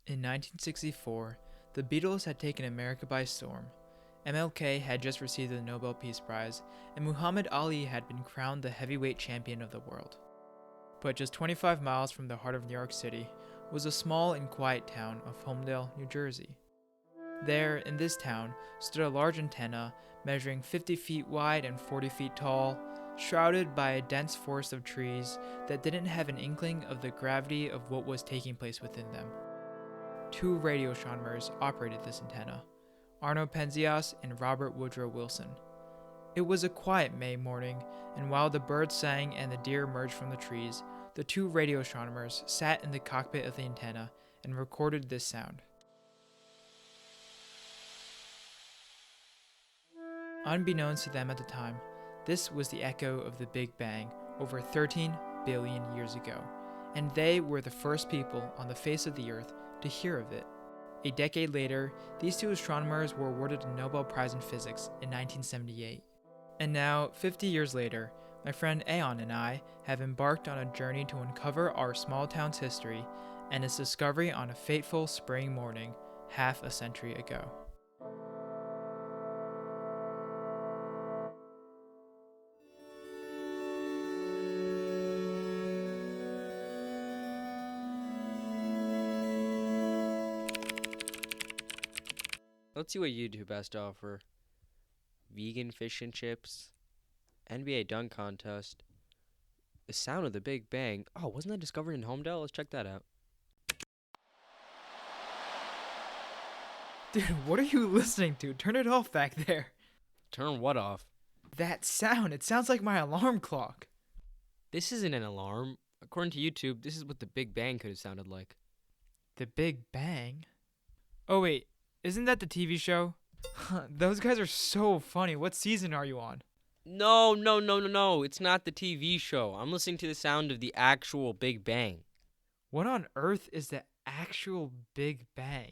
In 1964, the Beatles had taken America by storm. MLK had just received the Nobel Peace Prize, and Muhammad Ali had been crowned the heavyweight champion of the world. But just 25 miles from the heart of New York City was a small and quiet town of Holmdel, New Jersey. There, in this town, stood a large antenna measuring 50 feet wide and 40 feet tall, shrouded by a dense forest of trees that didn't have an inkling of the gravity of what was taking place within them. Two radio astronomers operated this antenna, Arno Penzias and Robert Woodrow Wilson. It was a quiet May morning, and while the birds sang and the deer emerged from the trees, the two radio astronomers sat in the cockpit of the antenna and recorded this sound. Unbeknownst to them at the time, this was the echo of the Big Bang over 13 billion years ago, and they were the first people on the face of the Earth to hear of it. A decade later, these two astronomers were awarded a Nobel Prize in Physics in 1978. And now, 50 years later, my friend Aeon and I have embarked on a journey to uncover our small town's history and its discovery on a fateful spring morning half a century ago. Let's see what YouTube has to offer. Vegan fish and chips. NBA dunk contest. The sound of the Big Bang. Oh, wasn't that discovered in Holmdel? Let's check that out. Dude, what are you listening to? Turn it off back there. Turn what off? That sound, it sounds like my alarm clock. This isn't an alarm. According to YouTube, this is what the Big Bang could have sounded like. The Big Bang? Oh wait, isn't that the TV show? Those guys are so funny. What season are you on? No. It's not the TV show. I'm listening to the sound of the actual Big Bang. What on earth is the actual Big Bang?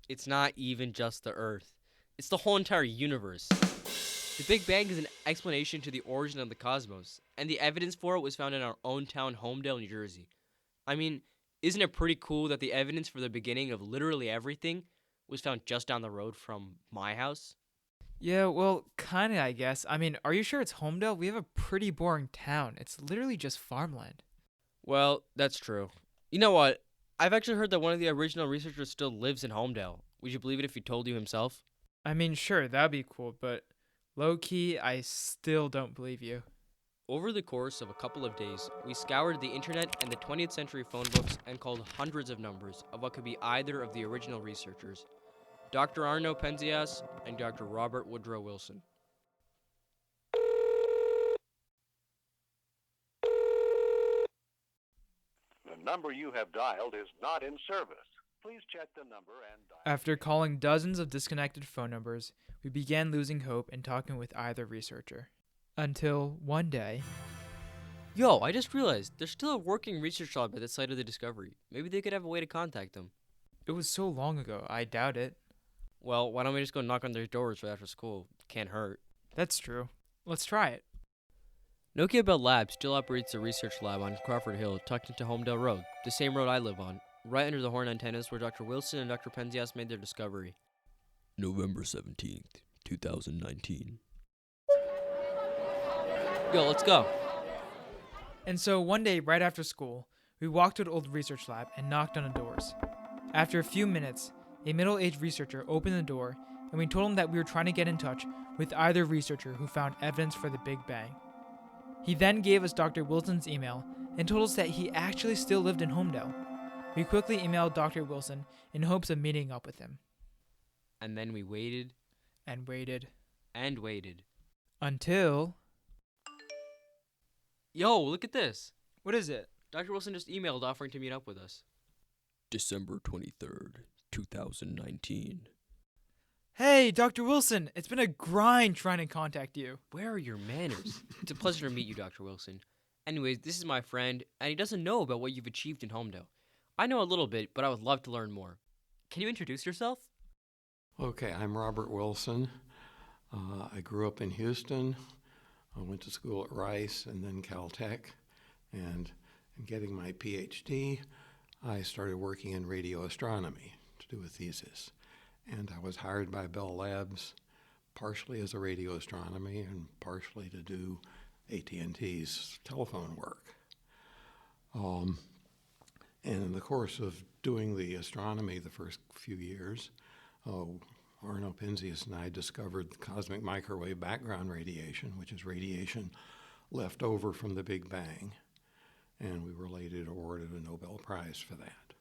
It's not even just the Earth. It's the whole entire universe. The Big Bang is an explanation to the origin of the cosmos, and the evidence for it was found in our own town, Holmdel, New Jersey. I mean, isn't it pretty cool that the evidence for the beginning of literally everything was found just down the road from my house? Yeah, well, kinda, I guess. I mean, are you sure it's Holmdel? We have a pretty boring town. It's literally just farmland. Well, that's true. You know what? I've actually heard that one of the original researchers still lives in Holmdel. Would you believe it if he told you himself? I mean, sure, that'd be cool, but low-key, I still don't believe you. Over the course of a couple of days, we scoured the internet and the 20th century phone books and called hundreds of numbers of what could be either of the original researchers, Dr. Arno Penzias and Dr. Robert Woodrow Wilson. The number you have dialed is not in service. Please check the number and dial. After calling dozens of disconnected phone numbers, we began losing hope and talking with either researcher. Until one day, Yo, I just realized there's still a working research lab at the site of the discovery. Maybe they could have a way to contact them. it was so long ago, I doubt it. Well, why don't we just go knock on their doors right after school? Can't hurt. That's true. Let's try it. Nokia Bell Labs still operates a research lab on Crawford Hill, tucked into Holmdel Road, the same road I live on, right under the horn antennas where Dr. Wilson and Dr. Penzias made their discovery. November 17th, 2019. Yo, let's go. And so one day, right after school, we walked to the old research lab and knocked on the doors. After a few minutes, a middle-aged researcher opened the door, and we told him that we were trying to get in touch with either researcher who found evidence for the Big Bang. He then gave us Dr. Wilson's email and told us that he actually still lived in Holmdel. We quickly emailed Dr. Wilson in hopes of meeting up with him. And then we waited And waited. and waited. Until... Yo, look at this. What is it? Dr. Wilson just emailed offering to meet up with us. December 23rd, 2019. Hey, Dr. Wilson! It's been a grind trying to contact you. Where are your manners? It's a pleasure to meet you, Dr. Wilson. Anyways, this is my friend, and he doesn't know about what you've achieved in Holmdel. I know a little bit, but I would love to learn more. Can you introduce yourself? Okay, I'm Robert Wilson. I grew up in Houston. I went to school at Rice and then Caltech. And in getting my PhD, I started working in radio astronomy to do a thesis. And I was hired by Bell Labs partially as a radio astronomy and partially to do AT&T's telephone work. And in the course of doing the astronomy the first few years, Arno Penzias and I discovered the cosmic microwave background radiation, which is radiation left over from the Big Bang. And we were later awarded a Nobel Prize for that.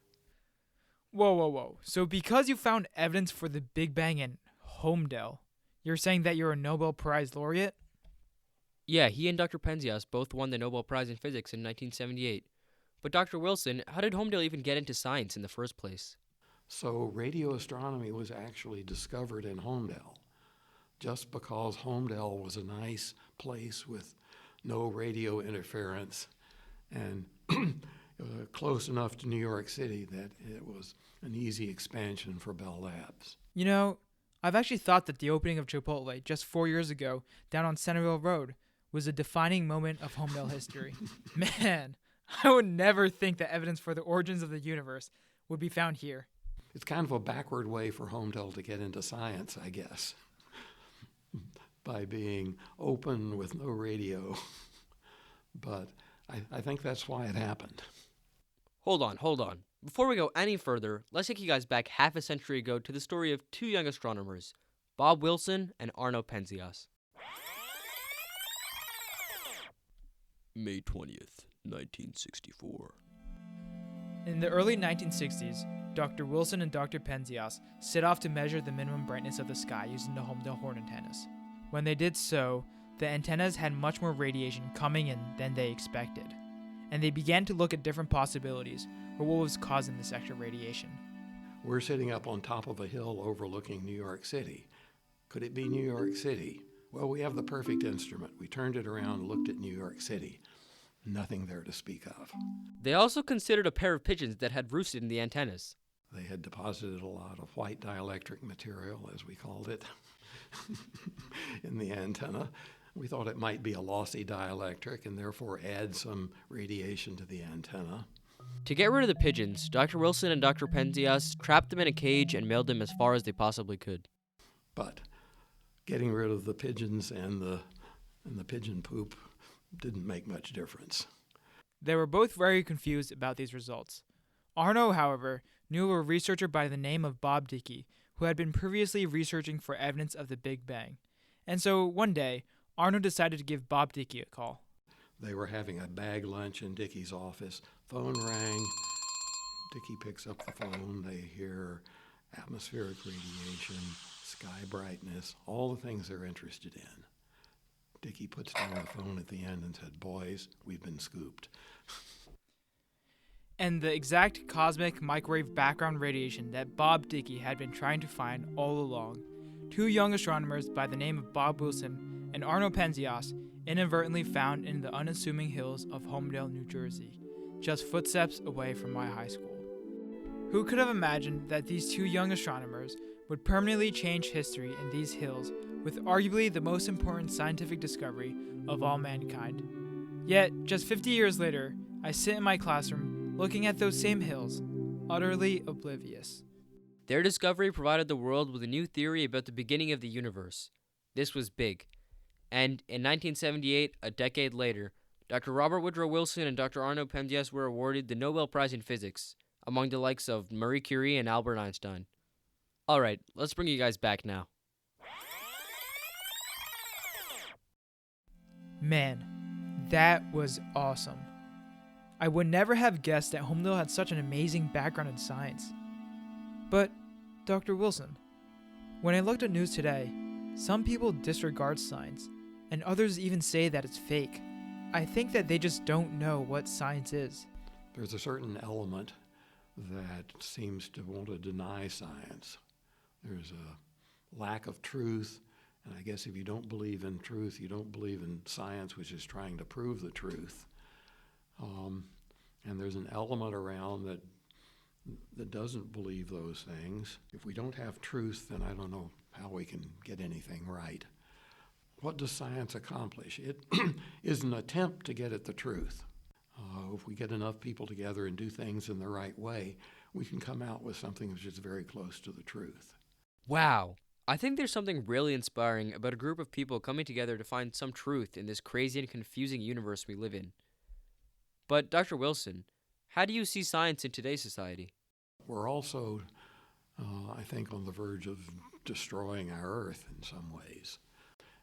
Whoa. So because you found evidence for the Big Bang in Holmdel, you're saying that you're a Nobel Prize Laureate? Yeah, he and Dr. Penzias both won the Nobel Prize in Physics in 1978. But Dr. Wilson, how did Holmdel even get into science in the first place? So radio astronomy was actually discovered in Holmdel, just because Holmdel was a nice place with no radio interference and close enough to New York City that it was an easy expansion for Bell Labs. You know, I've actually thought that the opening of Chipotle just 4 years ago down on Centerville Road was a defining moment of Holmdel history. Man, I would never think that evidence for the origins of the universe would be found here. It's kind of a backward way for Holmdel to get into science, I guess, by being open with no radio. But I think that's why it happened. Hold on. Before we go any further, let's take you guys back half a century ago to the story of two young astronomers, Bob Wilson and Arno Penzias. May 20th, 1964. In the early 1960s, Dr. Wilson and Dr. Penzias set off to measure the minimum brightness of the sky using the Holmdel horn antennas. When they did so, the antennas had much more radiation coming in than they expected, and they began to look at different possibilities for what was causing this extra radiation. We're sitting up on top of a hill overlooking New York City. Could it be New York City? Well, we have the perfect instrument. We turned it around and looked at New York City. Nothing there to speak of. They also considered a pair of pigeons that had roosted in the antennas. They had deposited a lot of white dielectric material, as we called it, in the antenna. We thought it might be a lossy dielectric and therefore add some radiation to the antenna. To get rid of the pigeons, Dr. Wilson and Dr. Penzias trapped them in a cage and mailed them as far as they possibly could. But getting rid of the pigeons and the pigeon poop didn't make much difference. They were both very confused about these results. Arno, however, knew a researcher by the name of Bob Dickey, who had been previously researching for evidence of the Big Bang. And so one day, Arno decided to give Bob Dickey a call. They were having a bag lunch in Dickey's office. Phone rang. Dickey picks up the phone. They hear atmospheric radiation, sky brightness, all the things they're interested in. Dickey puts down the phone at the end and said, "Boys, we've been scooped." And the exact cosmic microwave background radiation that Bob Dickey had been trying to find all along. Two young astronomers by the name of Bob Wilson and Arno Penzias inadvertently found in the unassuming hills of Holmdel, New Jersey, just footsteps away from my high school. Who could have imagined that these two young astronomers would permanently change history in these hills with arguably the most important scientific discovery of all mankind? Yet, just 50 years later, I sit in my classroom looking at those same hills, utterly oblivious. Their discovery provided the world with a new theory about the beginning of the universe. This was big. And in 1978, a decade later, Dr. Robert Woodrow Wilson and Dr. Arno Penzias were awarded the Nobel Prize in Physics, among the likes of Marie Curie and Albert Einstein. Alright, let's bring you guys back now. Man, that was awesome. I would never have guessed that Holmdel had such an amazing background in science. But, Dr. Wilson, when I looked at news today, some people disregard science, and others even say that it's fake. I think that they just don't know what science is. There's a certain element that seems to want to deny science. There's a lack of truth, and I guess if you don't believe in truth, you don't believe in science, which is trying to prove the truth. And there's an element around that doesn't believe those things. If we don't have truth, then I don't know how we can get anything right. What does science accomplish? It is an attempt to get at the truth. If we get enough people together and do things in the right way, we can come out with something which is very close to the truth. Wow. I think there's something really inspiring about a group of people coming together to find some truth in this crazy and confusing universe we live in. But, Dr. Wilson, how do you see science in today's society? We're also, I think, on the verge of destroying our Earth in some ways.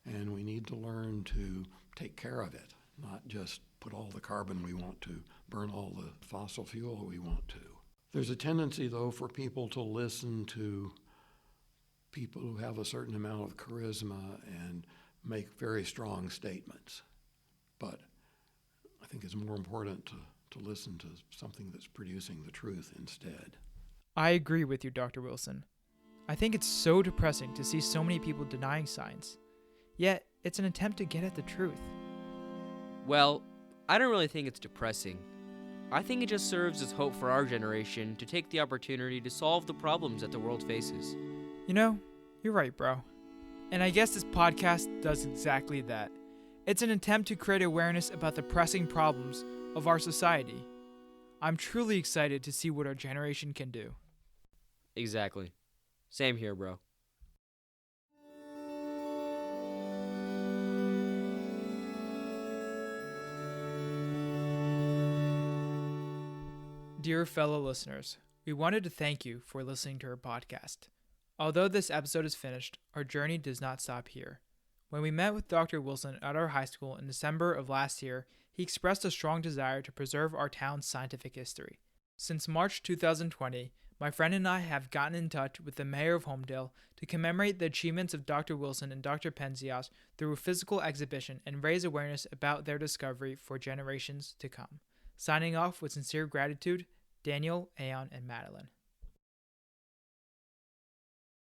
And we need to learn to take care of it, not just put all the carbon we want to, burn all the fossil fuel we want to. There's a tendency, though, for people to listen to people who have a certain amount of charisma and make very strong statements. But I think it's more important to listen to something that's producing the truth instead. I agree with you, Dr. Wilson. I think it's so depressing to see so many people denying science. Yet, it's an attempt to get at the truth. Well, I don't really think it's depressing. I think it just serves as hope for our generation to take the opportunity to solve the problems that the world faces. You know, you're right, bro. And I guess this podcast does exactly that. It's an attempt to create awareness about the pressing problems of our society. I'm truly excited to see what our generation can do. Exactly. Same here, bro. Dear fellow listeners, we wanted to thank you for listening to our podcast. Although this episode is finished, our journey does not stop here. When we met with Dr. Wilson at our high school in December of last year, he expressed a strong desire to preserve our town's scientific history. Since March 2020, my friend and I have gotten in touch with the mayor of Holmdel to commemorate the achievements of Dr. Wilson and Dr. Penzias through a physical exhibition and raise awareness about their discovery for generations to come. Signing off with sincere gratitude, Daniel, Aeon, and Madeline.